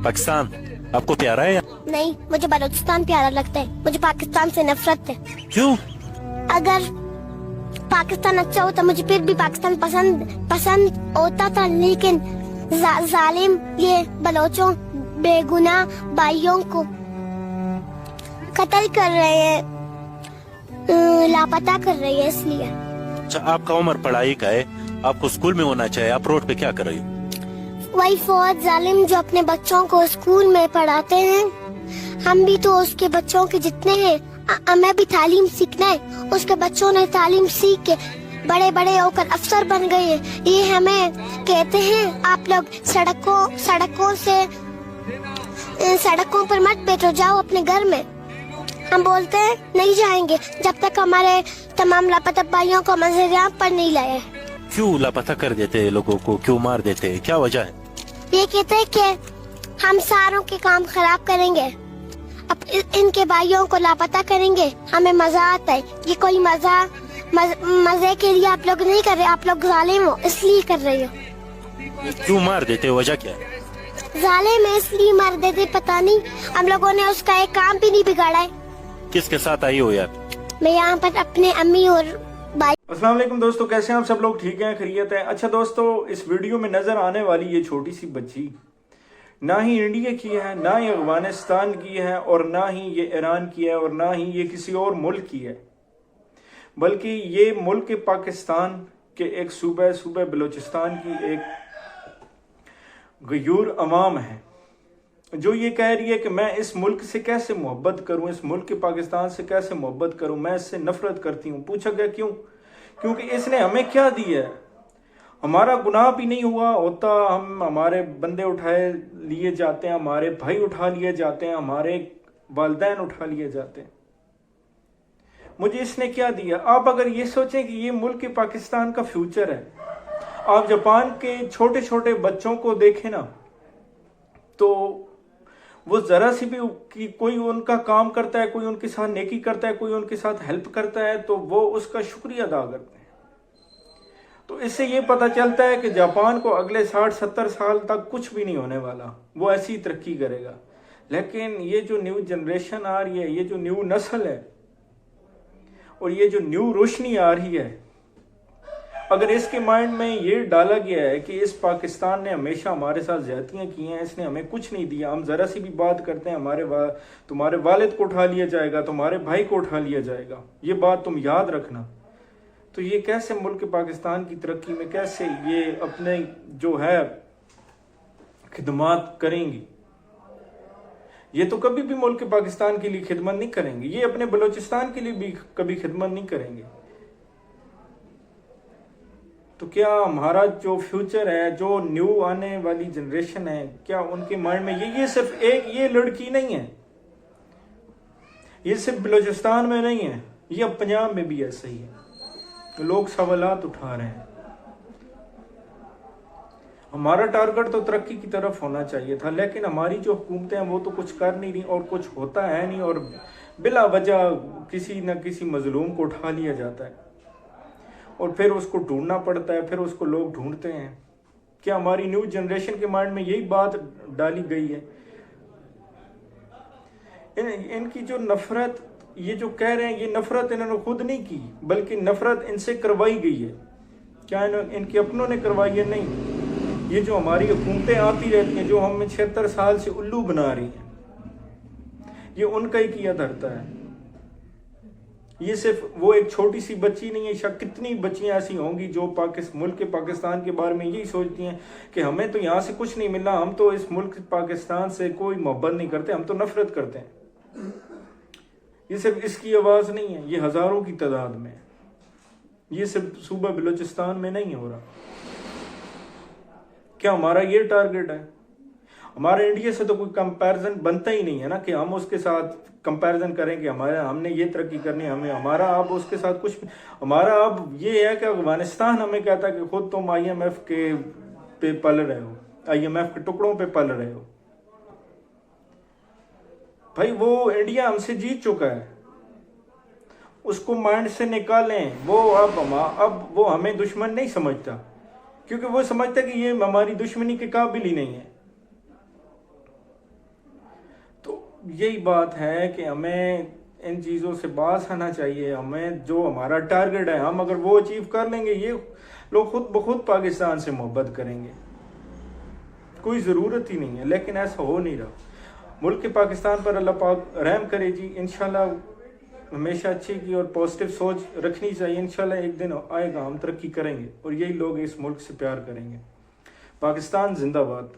पाकिस्तान आपको प्यारा है? नहीं, मुझे बलूचिस्तान प्यारा लगता है। मुझे पाकिस्तान से नफरत है। क्यों? अगर पाकिस्तान अच्छा होता मुझे फिर भी पाकिस्तान पसंद होता था, लेकिन जालिम ये बलोचों बेगुनाह भाइयों को कत्ल कर रहे हैं, लापता कर रहे हैं, इसलिए। अच्छा, आपका उम्र पढ़ाई का है, आपको स्कूल में होना चाहिए, आप रोड पे क्या कर रही हो? वही फौज जालिम जो अपने बच्चों को स्कूल में पढ़ाते हैं, हम भी तो उसके बच्चों के जितने हैं, हमें भी तालीम सीखना है। उसके बच्चों ने तालीम सीख के बड़े बड़े होकर अफसर बन गए हैं। ये हमें कहते हैं आप लोग सड़कों पर मत बैठो, जाओ अपने घर में। हम बोलते हैं नहीं जाएंगे जब तक हमारे तमाम लापता भाइयों को मज़े पर नहीं लाए। क्यों लापता कर देते हैं लोगों को, क्यों मार देते हैं, क्या वजह है? ये कहते हैं कि हम सारों के काम खराब करेंगे, अब इनके भाइयों को लापता करेंगे, हमें मजा आता है। ये कोई मजे के लिए आप लोग नहीं कर रहे, आप लोग जालिम हो इसलिए कर रहे हो। क्यों मार देते हो, वजह क्या है? जालिम है इसलिए मार देते, पता नहीं, हम लोगों ने उसका एक काम भी नहीं बिगाड़ा है। किसके साथ आई हो यार? मैं यहाँ पर अपने अम्मी और भाई। अस्सलाम वालेकुम दोस्तों, कैसे हैं आप सब लोग? ठीक हैं, खैरियत है? अच्छा दोस्तों, इस वीडियो में नजर आने वाली ये छोटी सी बच्ची ना ही इंडिया की है, ना ही अफगानिस्तान की है, और ना ही ये ईरान की है, और ना ही ये किसी और मुल्क की है, बल्कि ये मुल्क पाकिस्तान के एक सूबे बलूचिस्तान की एक गयूर अवाम है, जो ये कह रही है कि मैं इस मुल्क से कैसे मोहब्बत करूं, इस मुल्क के पाकिस्तान से कैसे मोहब्बत करूं, मैं इससे नफरत करती हूं। पूछा गया क्यों? क्योंकि इसने हमें क्या दिया है? हमारा गुनाह भी नहीं हुआ होता, हमारे बंदे उठाए लिए जाते हैं, हमारे भाई उठा लिए जाते हैं, हमारे वालिदैन उठा लिए जाते हैं। मुझे इसने क्या दिया? आप अगर ये सोचें कि ये मुल्क पाकिस्तान का फ्यूचर है, आप जापान के छोटे छोटे बच्चों को देखें ना, तो वो जरा सी भी कि कोई उनका काम करता है, कोई उनके साथ नेकी करता है, कोई उनके साथ हेल्प करता है, तो वो उसका शुक्रिया अदा करते हैं। तो इससे ये पता चलता है कि जापान को अगले 60-70 साल तक कुछ भी नहीं होने वाला, वो ऐसी तरक्की करेगा। लेकिन ये जो न्यू जनरेशन आ रही है, ये जो न्यू नस्ल है, और ये जो न्यू रोशनी आ रही है, अगर इसके माइंड में ये डाला गया है कि इस पाकिस्तान ने हमेशा हमारे साथ ज्यादतियां की हैं, इसने हमें कुछ नहीं दिया, हम जरा सी भी बात करते हैं तुम्हारे वालिद को उठा लिया जाएगा, तुम्हारे भाई को उठा लिया जाएगा, ये बात तुम याद रखना, तो ये कैसे मुल्क पाकिस्तान की तरक्की में कैसे ये अपने जो है खिदमत करेंगी? ये तो कभी भी मुल्क पाकिस्तान के लिए खिदमत नहीं करेंगे, ये अपने बलूचिस्तान के लिए भी कभी खिदमत नहीं करेंगे। तो क्या हमारा जो फ्यूचर है, जो न्यू आने वाली जनरेशन है, क्या उनके माइंड में ये सिर्फ एक ये लड़की नहीं है, ये सिर्फ बलूचिस्तान में नहीं है, ये अब पंजाब में भी ऐसा ही है। लोग सवालात उठा रहे हैं। हमारा टारगेट तो तरक्की की तरफ होना चाहिए था, लेकिन हमारी जो हुकूमतें हैं वो तो कुछ कर नहीं रही, और कुछ होता है नहीं, और बिला वजह किसी न किसी मजलूम को उठा लिया जाता है, और फिर उसको ढूंढना पड़ता है, फिर उसको लोग ढूंढते हैं। क्या हमारी न्यू जनरेशन के माइंड में यही बात डाली गई है? इनकी जो नफरत, ये जो कह रहे हैं, ये नफरत इन्होंने खुद नहीं की, बल्कि नफरत इनसे करवाई गई है। क्या इनके अपनों ने करवाई है? नहीं। ये जो हमारी हुकूमतें आती रहती हैं, जो हमें 76 साल से उल्लू बना रही हैं, ये उनका ही किया धरता है। ये सिर्फ वो एक छोटी सी बच्ची नहीं है, शायद कितनी बच्चियां ऐसी होंगी जो मुल्क के पाकिस्तान के बारे में यही सोचती हैं कि हमें तो यहाँ से कुछ नहीं मिला, हम तो इस मुल्क पाकिस्तान से कोई मोहब्बत नहीं करते, हम तो नफरत करते हैं। ये सिर्फ इसकी आवाज नहीं है, ये हजारों की तादाद में, ये सिर्फ सूबा बलूचिस्तान में नहीं हो रहा। क्या हमारा ये टारगेट है? हमारा इंडिया से तो कोई कंपैरिजन बनता ही नहीं है ना, कि हम उसके साथ कंपैरिजन करेंगे, हमने ये तरक्की करनी है, हमारा अब उसके साथ कुछ, हमारा अब ये है कि अफगानिस्तान हमें कहता है कि खुद तुम IMF के पे पल रहे हो, IMF के टुकड़ों पे पल रहे हो। भाई वो इंडिया हमसे जीत चुका है, उसको माइंड से निकालें। वो अब वो हमें दुश्मन नहीं समझता, क्योंकि वो समझता कि ये हमारी दुश्मनी के काबिल ही नहीं है। यही बात है कि हमें इन चीज़ों से बाज आना चाहिए। हमें जो हमारा टारगेट है, हम अगर वो अचीव कर लेंगे, ये लोग खुद ब खुद पाकिस्तान से मोहब्बत करेंगे, कोई ज़रूरत ही नहीं है। लेकिन ऐसा हो नहीं रहा। मुल्क के पाकिस्तान पर अल्लाह पाक रहम करे जी। इंशाल्लाह हमेशा अच्छी की और पॉजिटिव सोच रखनी चाहिए। इंशाल्लाह एक दिन आएगा, हम तरक्की करेंगे और यही लोग इस मुल्क से प्यार करेंगे। पाकिस्तान जिंदाबाद।